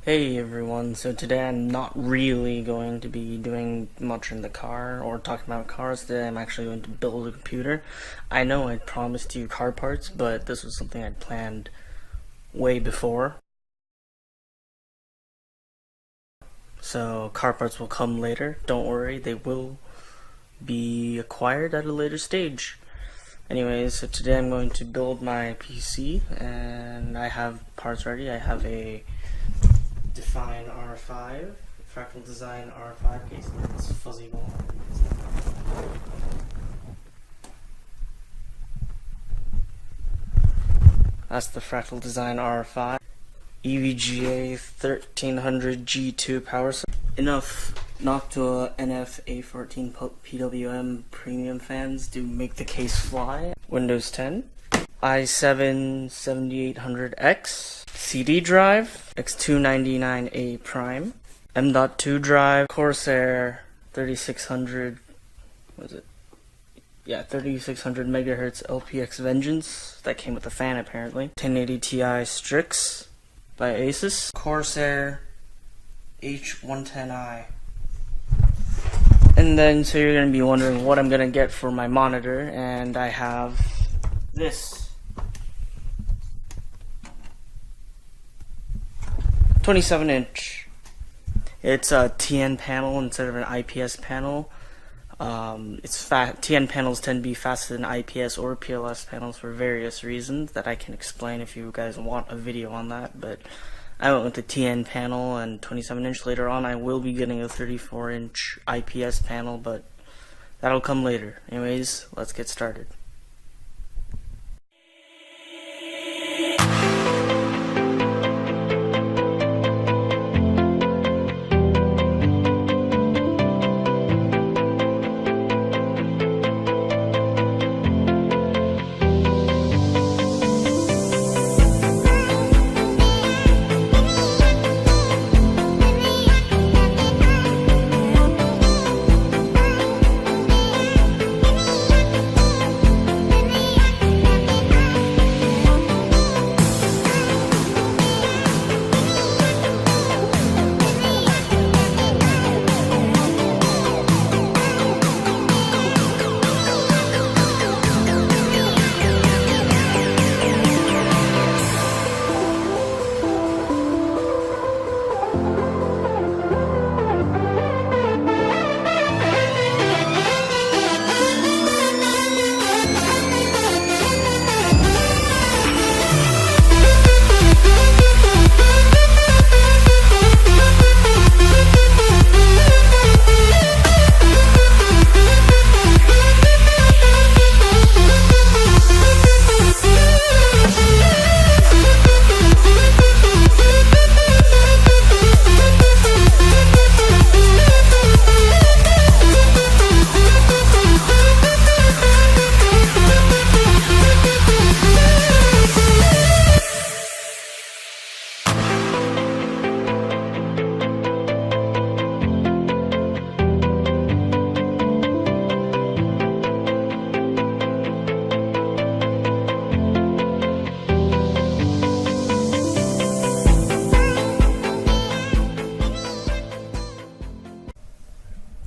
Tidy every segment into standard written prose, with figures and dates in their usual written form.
Hey everyone, so today I'm not really going to be doing much in the car or talking about cars. Today I'm actually going to build a computer. I know I promised you car parts, but this was something I'd planned way before. So car parts will come later, don't worry, they will be acquired at a later stage. Anyways, so today I'm going to build my PC and I have parts ready. I have a Define R5, Fractal Design R5 case, and this fuzzy wall. That's the Fractal Design R5. EVGA 1300 G2 power supply. Enough Noctua NF A14 PWM premium fans to make the case fly. Windows 10. i7 7800X. CD drive, X299A Prime, M.2 drive, Corsair 3600, what is it? Yeah, 3600 megahertz LPX Vengeance, that came with a fan apparently. 1080 Ti Strix by Asus, Corsair H110i. And then, so you're going to be wondering what I'm going to get for my monitor, and I have this. 27-inch. It's a TN panel instead of an IPS panel. TN panels tend to be faster than IPS or PLS panels for various reasons that I can explain if you guys want a video on that. But I went with the TN panel and 27-inch. Later on, I will be getting a 34-inch IPS panel, but that'll come later. Anyways, let's get started.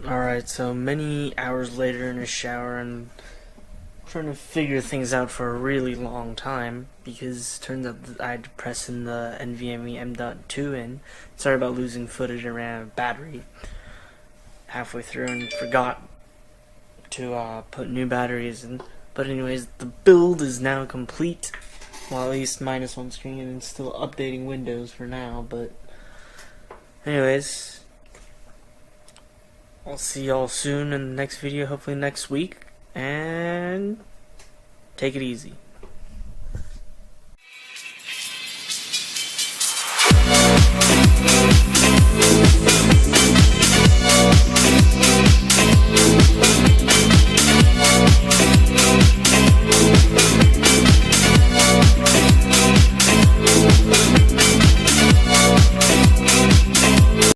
Alright, so many hours later in a shower and trying to figure things out for a really long time, because it turns out that I had to press in the NVMe M.2 in. Sorry about losing footage, I ran out of battery halfway through and forgot to put new batteries in. But anyways, the build is now complete. Well, at least minus one screen, and it's still updating Windows for now, but anyways, I'll see y'all soon in the next video, hopefully next week, and take it easy.